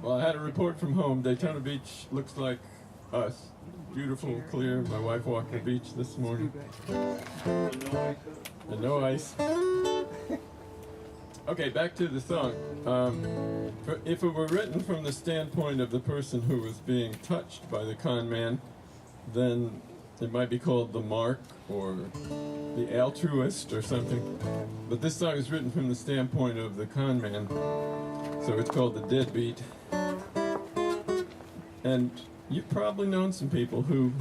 Well, I had a report from home. Daytona Beach looks like us. Beautiful, clear. My wife walked the beach this morning. And no ice. Okay, back to the song. If it were written from the standpoint of the person who was being touched by the con man, then it might be called The Mark or The Altruist or something. But this song is written from the standpoint of the con man, so it's called The Deadbeat. And you've probably known some people who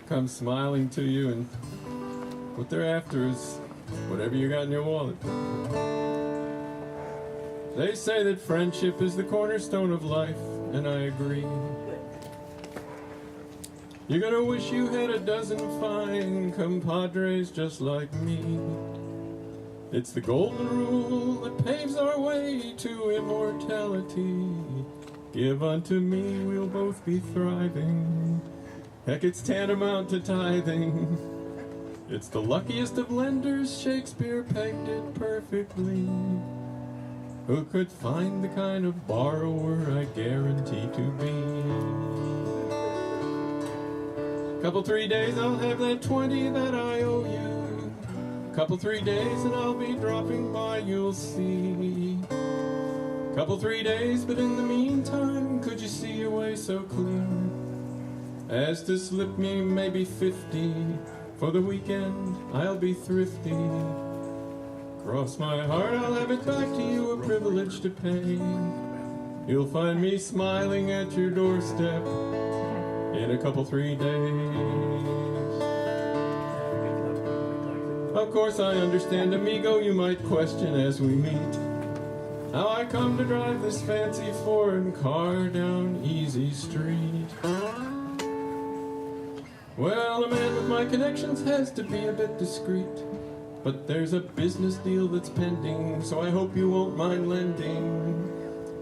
come smiling to you, and what they're after is whatever you got in your wallet. They say that friendship is the cornerstone of life, and I agree. You're gonna wish you had a dozen fine compadres just like me. It's the golden rule that paves our way to immortality. Give unto me, we'll both be thriving. Heck, it's tantamount to tithing. It's the luckiest of lenders, Shakespeare pegged it perfectly. Who could find the kind of borrower I guarantee to be? Couple 3 days I'll have that 20 that I owe you. Couple 3 days and I'll be dropping by, you'll see. Couple 3 days, but in the meantime, could you see your way so clear as to slip me maybe 50? For the weekend I'll be thrifty. Cross my heart, I'll have it back to you, a privilege to pay. You'll find me smiling at your doorstep in a couple 3 days. Of course I understand, amigo, you might question as we meet how I come to drive this fancy foreign car down Easy Street. Well, a man with my connections has to be a bit discreet, but there's a business deal that's pending, so I hope you won't mind lending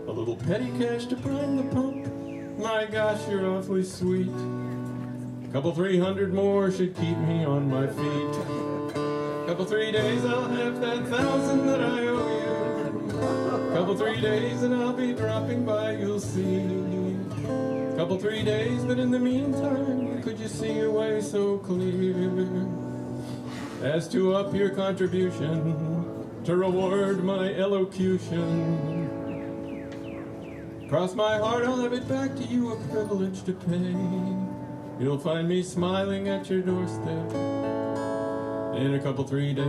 a little petty cash to prime the pump. My gosh, you're awfully sweet. Couple 300 more should keep me on my feet. Couple 3 days I'll have that 1,000 that I owe you. Couple 3 days and I'll be dropping by, you'll see. Couple 3 days, but in the meantime, could you see your way so clear as to up your contribution to reward my elocution? Cross my heart, I'll have it back to you, a privilege to pay. You'll find me smiling at your doorstep in a couple 3 days.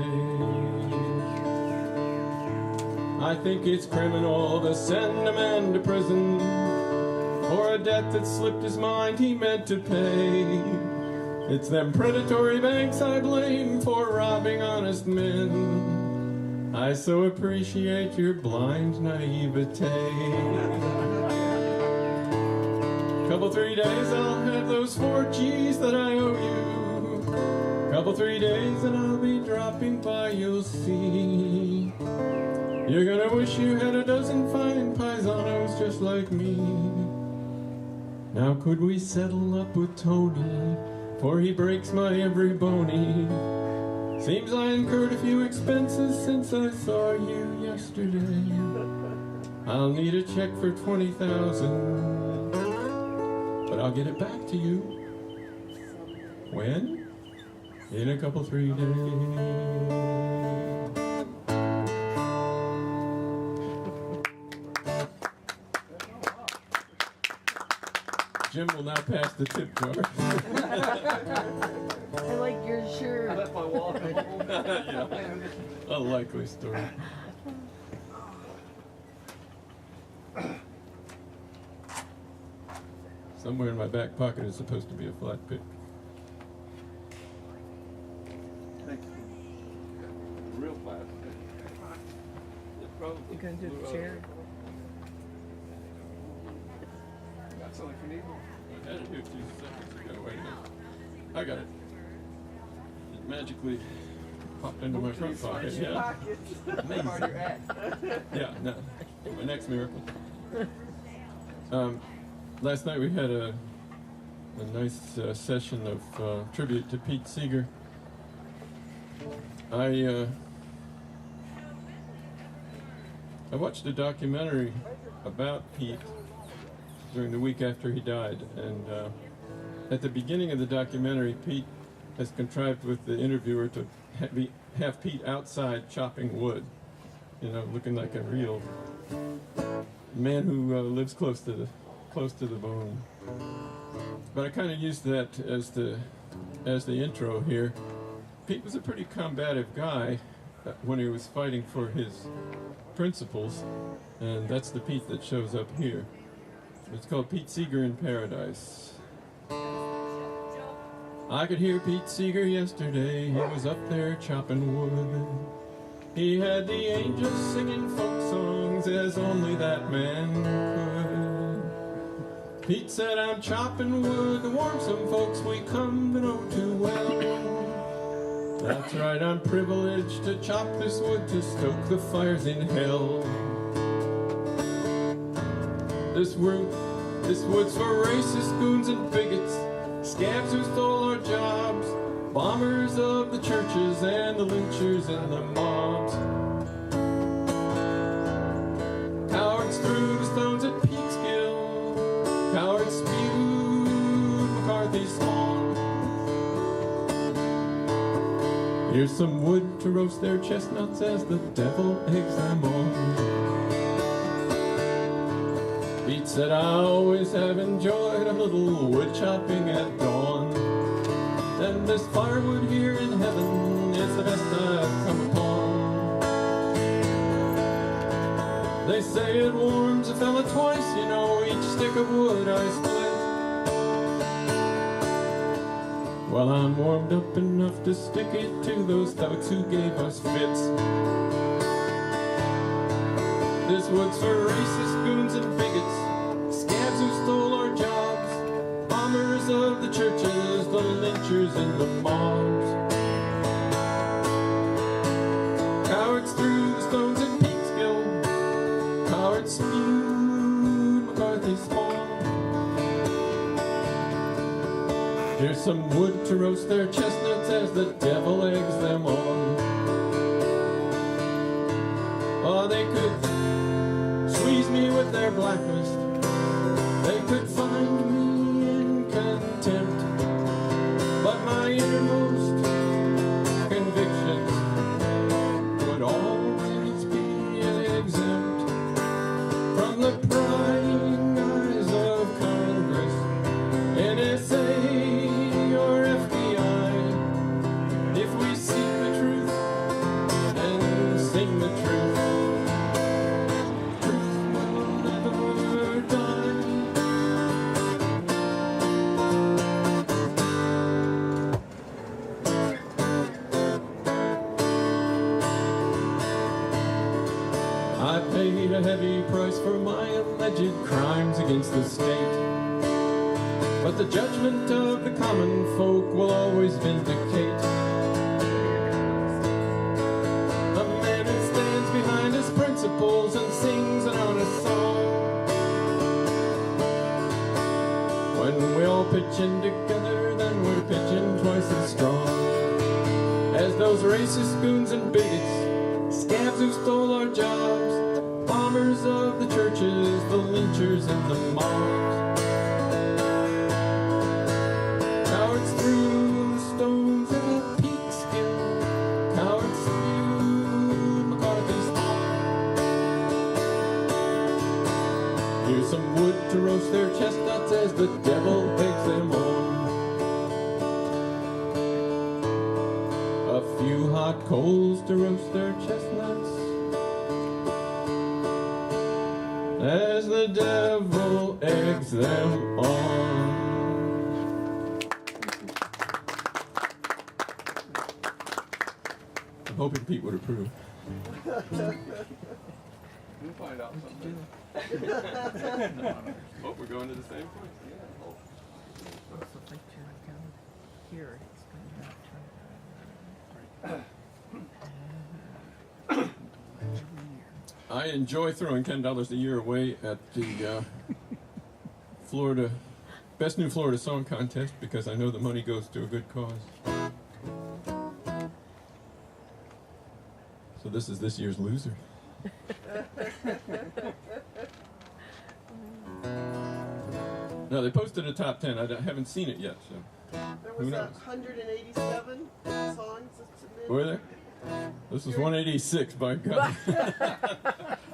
I think it's criminal to send a man to prison for a debt that slipped his mind he meant to pay. It's them predatory banks I blame for robbing honest men. I so appreciate your blind naivete. Couple 3 days I'll have those 4 G's that I owe you. Couple 3 days and I'll be dropping by, you'll see. You're gonna wish you had a dozen fine paisanos just like me. Now could we settle up with Tony, for he breaks my every bony. Seems I incurred a few expenses since I saw you yesterday. I'll need a check for 20,000, but I'll get it back to you. When? In a couple 3 days. Jim will now pass the tip jar. I like your shirt. I left my wallet at home. Yeah. A likely story. Somewhere in my back pocket is supposed to be a flat pick. Thank you. Real flat. You gonna do the chair? That's all if you need one. I had it here 2 seconds ago. Wait a minute. I got it. It magically popped into my front pocket. Yeah. Amazing. Yeah, no. My next miracle. Last night we had a nice session of tribute to Pete Seeger. I watched a documentary about Pete during the week after he died. And at the beginning of the documentary, Pete has contrived with the interviewer to have Pete outside chopping wood, you know, looking like a real man who lives close to the bone. But I kind of used that as the intro here. Pete was a pretty combative guy when he was fighting for his principles, and that's the Pete that shows up here. It's called Pete Seeger in Paradise. I could hear Pete Seeger yesterday, he was up there chopping wood. He had the angels singing folk songs as only that man could. Pete said, I'm chopping wood to warm some folks we come to know too well. That's right, I'm privileged to chop this wood to stoke the fires in hell. This wood's for racist goons and bigots, scabs who stole our jobs, bombers of the churches and the lynchers and the mobs. Cowards threw the stones at Peekskill, cowards spewed McCarthy's spawn. Here's some wood to roast their chestnuts as the devil eggs them on. Pete said, I always have enjoyed a little wood chopping at dawn. And this firewood here in heaven is the best I've come upon. They say it warms a fella twice, you know, each stick of wood I split. Well, I'm warmed up enough to stick it to those thugs who gave us fits. This wood's for racist goons and bigots, scabs who stole our jobs, bombers of the churches, the lynchers and the mobs. Cowards threw the stones at Peekskill, cowards spewed McCarthy's spawn. Here's some wood to roast their chestnuts as the devil eggs them on. Oh, they could squeeze me with their blacklist, they could find me in contempt, but my innermost convictions would always be exempt from the prying eyes of Congress, NSA or FBI. If we seek the truth and sing the truth, I paid a heavy price for my alleged crimes against the state, but the judgment of the common folk will always vindicate. A man who stands behind his principles and sings an honest song. When we all pitch in together, then we're pitching twice as strong as those racist goons and bigots, scabs who stole our jobs, bombers of the churches, the lynchers and the mobs. Cowards threw the stones at Peekskill, cowards spewed McCarthy's spawn. Here's some wood to roast their chestnuts as the devil eggs them on. A few hot coals to roast their chestnuts as the devil eggs them on. I'm hoping Pete would approve. We'll find out someday. Oh, we're going to the same place. Also, if I turn down here, it's going to I enjoy throwing $10 a year away at the Florida Best New Florida Song Contest because I know the money goes to a good cause. So this is this year's loser. No, they posted a top 10. I haven't seen it yet, so There who was knows? 187 songs submitted. Were there? This is 186, by God.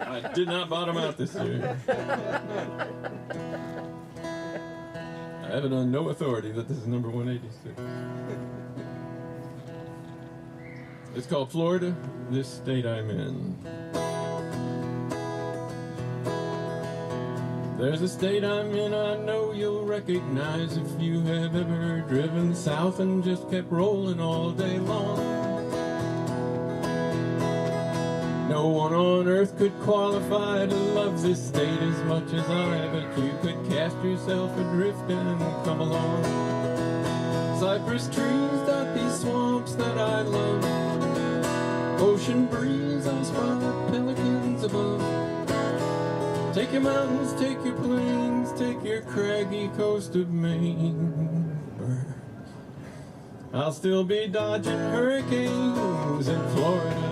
I did not bottom out this year. I have it on no authority that this is number 186. It's called Florida, This State I'm In. There's a state I'm in I know you'll recognize if you have ever driven south and just kept rolling all day long. No one on earth could qualify to love this state as much as I, but you could cast yourself adrift and come along. Cypress trees dot these swamps that I love. Ocean breeze, I spot the pelicans above. Take your mountains, take your plains, take your craggy coast of Maine. I'll still be dodging hurricanes in Florida.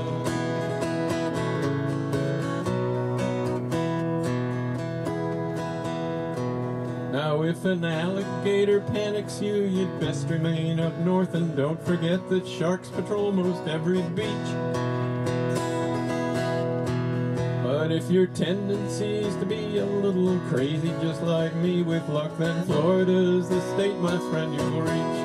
Now if an alligator panics you, you'd best remain up north, and don't forget that sharks patrol most every beach. But if your tendency is to be a little crazy just like me, with luck then Florida's the state, my friend, you'll reach.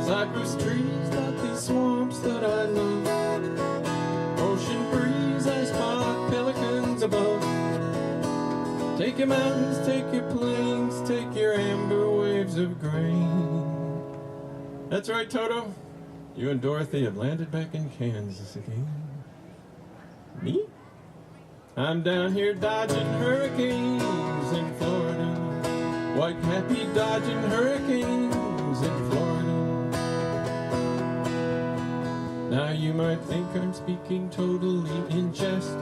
Cypress trees dot these swamps that I love. Ocean breeze, I spot pelicans above. Take your mountains, take your plains, take your amber waves of grain. That's right, Toto. You and Dorothy have landed back in Kansas again. Me? I'm down here dodging hurricanes in Florida. White happy dodging hurricanes in Florida. Now you might think I'm speaking totally in jest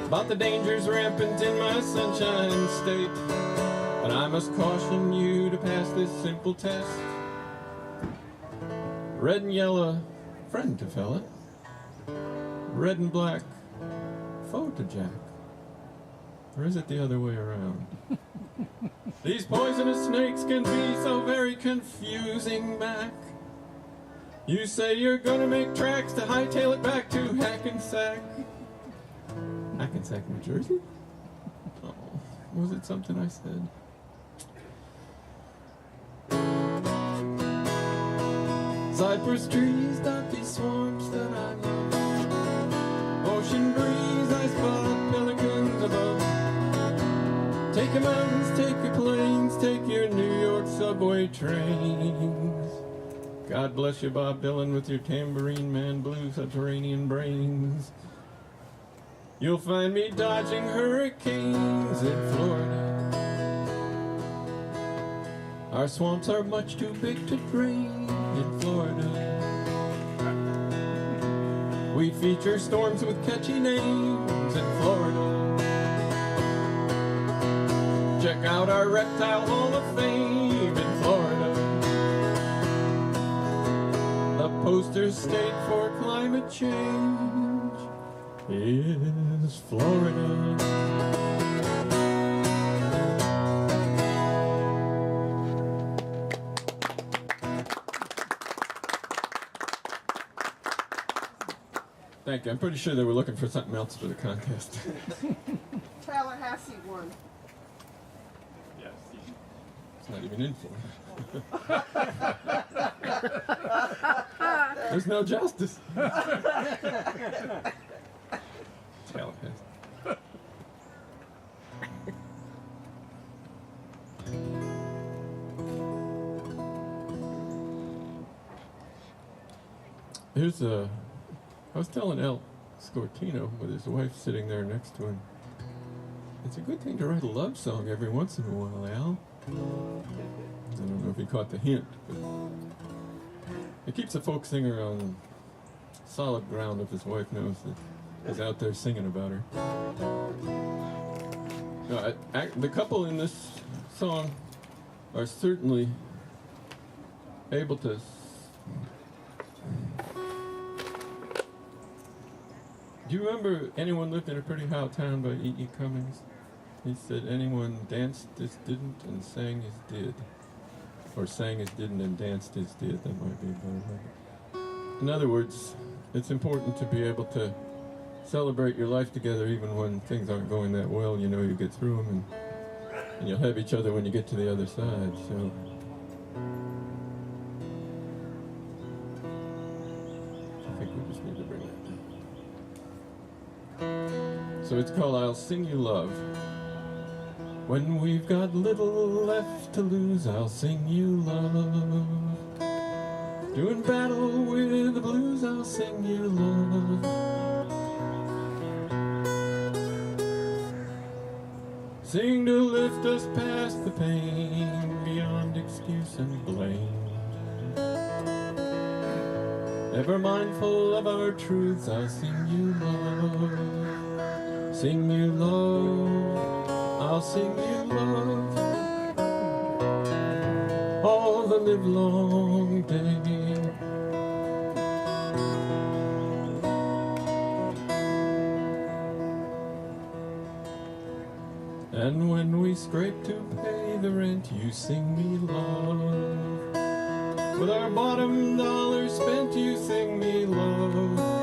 about the dangers rampant in my sunshine state, but I must caution you to pass this simple test. Red and yellow, friend to fella. Red and black, foe to Jack. Or is it the other way around? These poisonous snakes can be so very confusing, Mac. You say you're gonna make tracks to hightail it back to Hackensack. Hackensack, New Jersey? Oh, was it something I said? Cypress trees dot these swamps that I love. Ocean breeze, I spot pelicans above. Take your mountains, take your plains, take your New York subway trains. God bless you, Bob Dylan, with your tambourine man blue subterranean brains. You'll find me dodging hurricanes in Florida. Our swamps are much too big to drain in Florida. We feature storms with catchy names in Florida. Check out our Reptile Hall of Fame in Florida. The poster state for climate change is Florida. Thank you. I'm pretty sure they were looking for something else for the contest. Tallahassee won. Yes. It's not even in for. There's no justice. Tallahassee. Here's a. I was telling El Scortino with his wife sitting there next to him. It's a good thing to write a love song every once in a while, Al. I don't know if he caught the hint, but it keeps a folk singer on solid ground if his wife knows that he's out there singing about her. No, the couple in this song are certainly able to. Do you remember Anyone Lived in a Pretty Hot Town by E.E. Cummings? He said anyone danced as didn't and sang as did. Or sang as didn't and danced as did. That might be a better way. In other words, it's important to be able to celebrate your life together even when things aren't going that well. You know, you get through them and you'll have each other when you get to the other side. So I think we just need to bring that down. So it's called I'll Sing You Love. When we've got little left to lose, I'll sing you love. Doing battle with the blues, I'll sing you love. Sing to lift us past the pain, beyond excuse and blame. Ever mindful of our truths, I'll sing you love. Sing you love. I'll sing you love all the livelong day. And when we scrape to pay the rent, you sing me love. With our bottom dollar spent, you sing me love.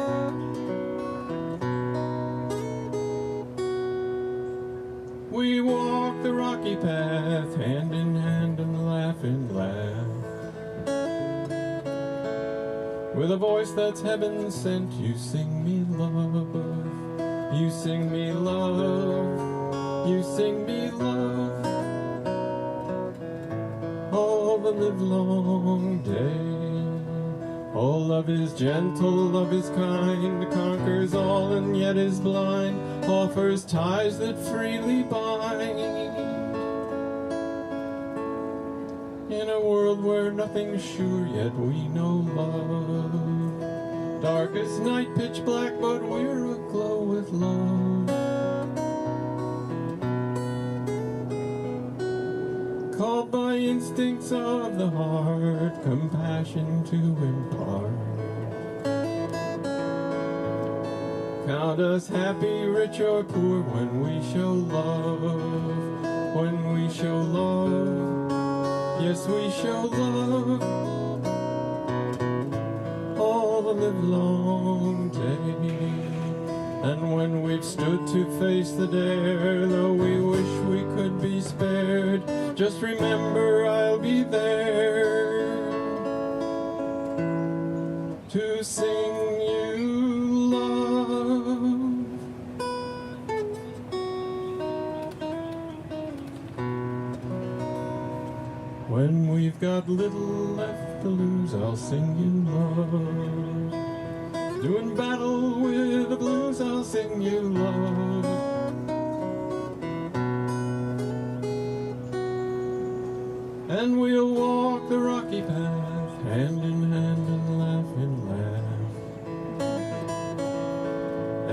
We walk the rocky path, hand in hand and laugh and laugh. With a voice that's heaven sent, you sing me love. You sing me love. You sing me love. All the livelong day. Oh, love is gentle, love is kind, conquers all and yet is blind, offers ties that freely bind. In a world where nothing's sure, yet we know love. Darkest night, pitch black, but we're aglow with love. Called by instincts of the heart, compassion to impart. Count us happy, rich or poor, when we show love. When we show love, yes, we show love. All the livelong day. And when we've stood to face the dare, though we wish we could be spared, just remember I'll be there to sing you love. When we've got little left to lose, I'll sing you love. Doing battle with the blues, I'll sing you love. And we'll walk the rocky path, hand in hand and laugh and laugh.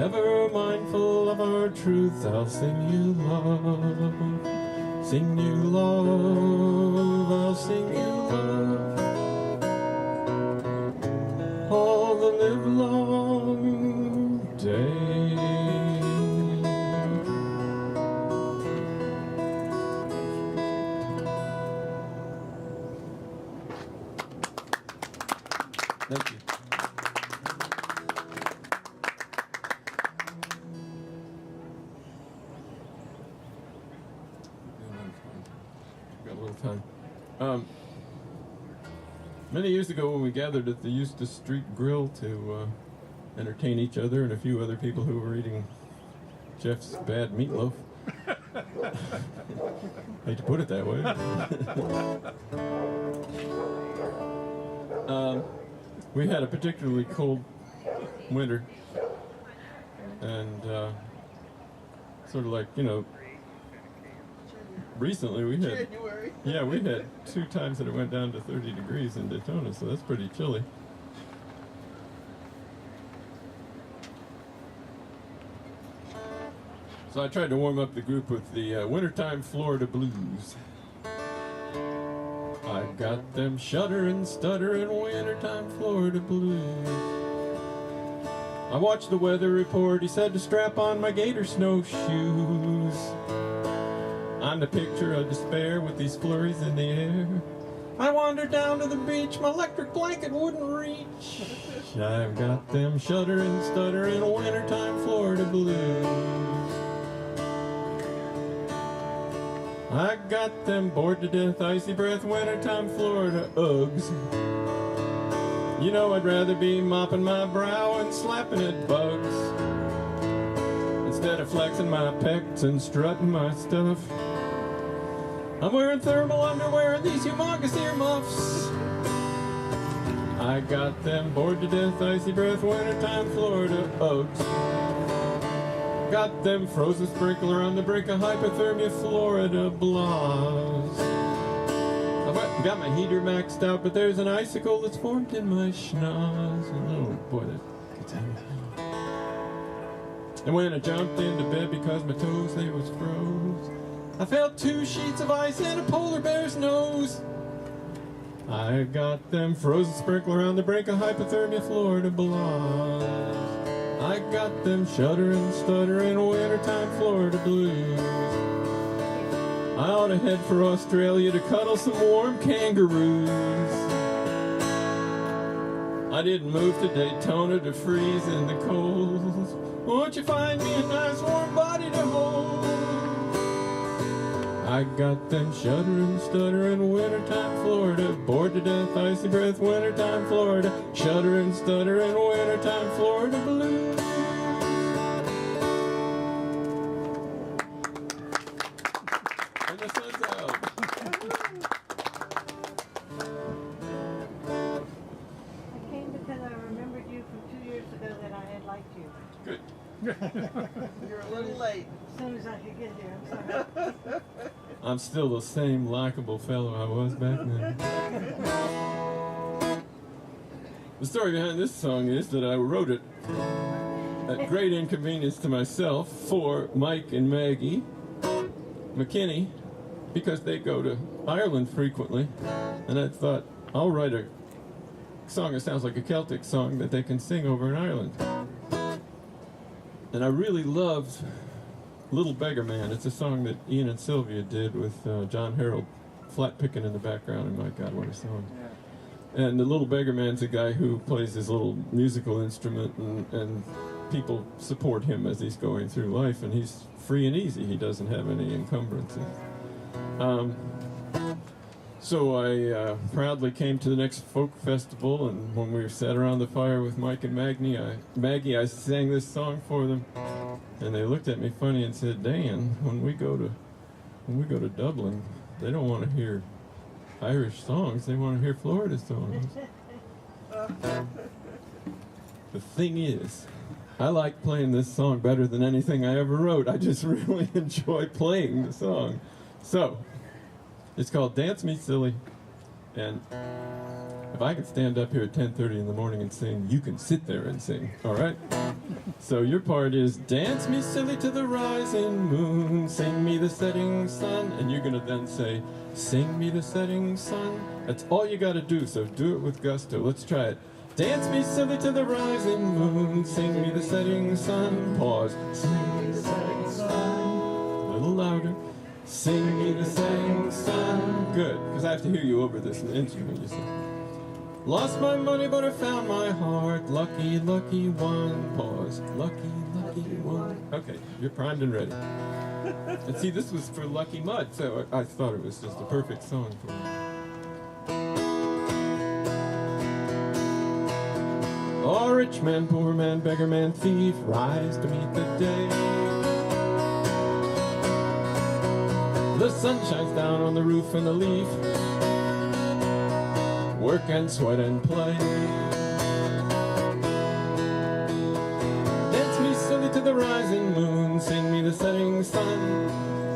Ever mindful of our truths, I'll sing you love. Sing you love, I'll sing you love. All the livelong day. Thank you. Got a little time. Many years ago when we gathered at the Eustis Street Grill to entertain each other and a few other people who were eating Jeff's bad meatloaf. Hate to put it that way. We had a particularly cold winter, and sort of like, you know, recently we had, January. yeah, we had 2 times that it went down to 30 degrees in Daytona, so that's pretty chilly. So I tried to warm up the group with the Wintertime Florida Blues. I got them shudderin', stutterin' wintertime Florida blues. I watched the weather report, he said to strap on my gator snowshoes. I'm the picture of despair with these flurries in the air. I wandered down to the beach, my electric blanket wouldn't reach. I've got them shuddering, stuttering wintertime Florida blues. I got them bored to death, icy breath, wintertime Florida Uggs. You know I'd rather be mopping my brow and slapping at bugs instead of flexing my pecs and strutting my stuff. I'm wearing thermal underwear and these humongous earmuffs. I got them bored to death, icy breath, wintertime Florida Uggs. Got them frozen sprinkler on the brink of hypothermia Florida blahs. I've got my heater maxed out, but there's an icicle that's formed in my schnoz. Oh boy, that gets heavy. And when I jumped into bed because my toes, they was froze, I felt 2 sheets of ice in a polar bear's nose. I got them frozen sprinkler on the brink of hypothermia Florida blahs. I got them shuddering, stuttering wintertime Florida blues. I ought to head for Australia to cuddle some warm kangaroos. I didn't move to Daytona to freeze in the cold. Won't you find me a nice warm body to hold? I got them shuddering, stuttering wintertime Florida, bored to death, icy breath, wintertime Florida, shuddering, stuttering wintertime Florida blues. And the sun's out. I came because I remembered you from 2 years ago that I had liked you. Good. You're a little late. As soon as I could get here, I'm sorry. I'm still the same likable fellow I was back then. The story behind this song is that I wrote it at great inconvenience to myself for Mike and Maggie McKinney because they go to Ireland frequently, and I thought I'll write a song that sounds like a Celtic song that they can sing over in Ireland. And I really loved Little Beggar Man. It's a song that Ian and Sylvia did with John Harold flat picking in the background, and my God, what a song. Yeah. And the Little Beggar Man's a guy who plays his little musical instrument, and people support him as he's going through life, and he's free and easy. He doesn't have any encumbrances. So I proudly came to the next folk festival, and when we sat around the fire with Mike and Maggie, I sang this song for them, and they looked at me funny and said, "Dan, when we go to Dublin, they don't want to hear Irish songs; they want to hear Florida songs." The thing is, I like playing this song better than anything I ever wrote. I just really enjoy playing the song. So, it's called Dance Me Silly, and if I can stand up here at 10:30 in the morning and sing, you can sit there and sing, all right? So your part is, dance me silly to the rising moon, sing me the setting sun, and you're gonna then say, sing me the setting sun. That's all you gotta do, so do it with gusto. Let's try it. Dance me silly to the rising moon, sing me the setting sun. Pause. Sing me the setting sun. A little louder. Sing me the setting sun. Good, because I have to hear you over this instrument, you see. Lost my money, but I found my heart. Lucky, lucky one. Pause. Lucky, lucky one. Okay, you're primed and ready. And see, this was for Lucky Mud, so I thought it was just a perfect song for me. Oh, rich man, poor man, beggar man, thief, rise to meet the day. The sun shines down on the roof and the leaf. Work and sweat and play. Dance me silly to the rising moon. Sing me the setting sun.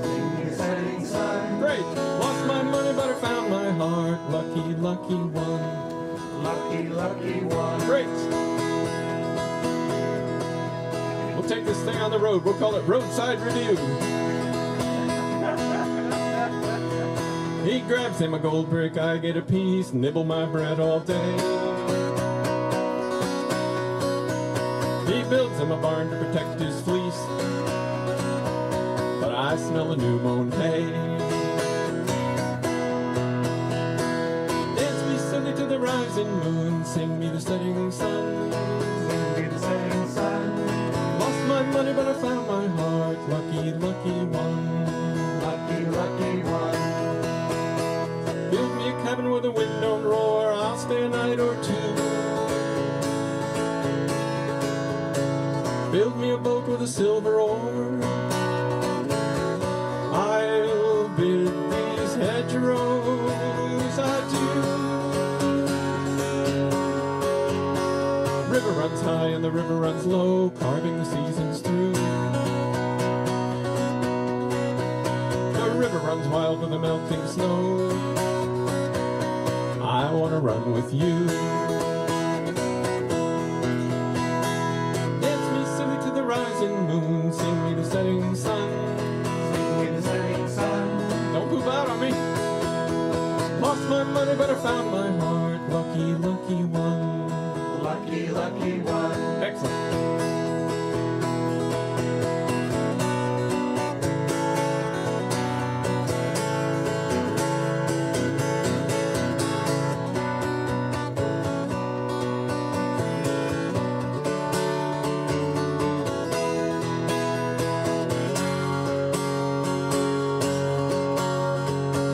Sing me the setting sun. Great. Lost my money, but I found my heart. Lucky, lucky one. Lucky, lucky one. Great. We'll take this thing on the road. We'll call it Roadside Review. He grabs him a gold brick, I get a piece, nibble my bread all day. He builds him a barn to protect his fleece, but I I smell a new mown hay. Dance me silly to the rising moon, sing me the setting sun. Sing me the setting sun. Lost my money, but I found my heart. Lucky, lucky one. Lucky, lucky one. Build me a cabin where the wind don't roar. I'll stay a night or two. Build me a boat with a silver oar. I'll bid these hedgerows adieu. River runs high and the river runs low, carving the seasons through. The river runs wild with the melting snow. I want to run with you. Dance me silly to the rising moon, sing me the setting sun. Sing me the setting sun. Don't poop out on me. Lost my money, but I found my heart. Lucky, lucky one. Lucky, lucky one. Excellent.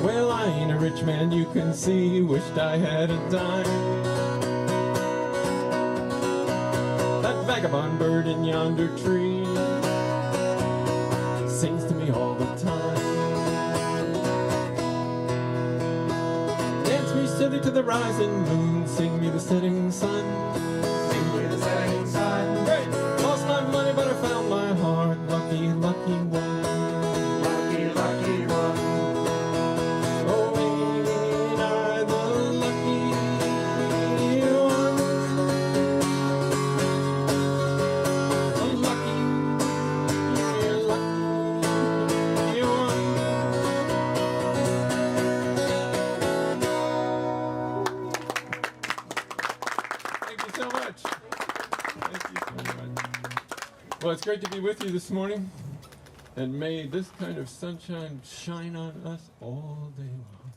Well, I ain't a rich man, you can see. Wished I had a dime. That vagabond bird in yonder tree sings to me all the time. Dance me silly to the rising moon, sing me the setting sun. Sing me the setting sun. Great! Lost my money, but I found my heart. Lucky, lucky one. Lucky, lucky one. Oh, ain't I the lucky one? The lucky one. Thank you so much. Thank you so much. Well, it's great to be with you this morning. And may this kind of sunshine shine on us all day long.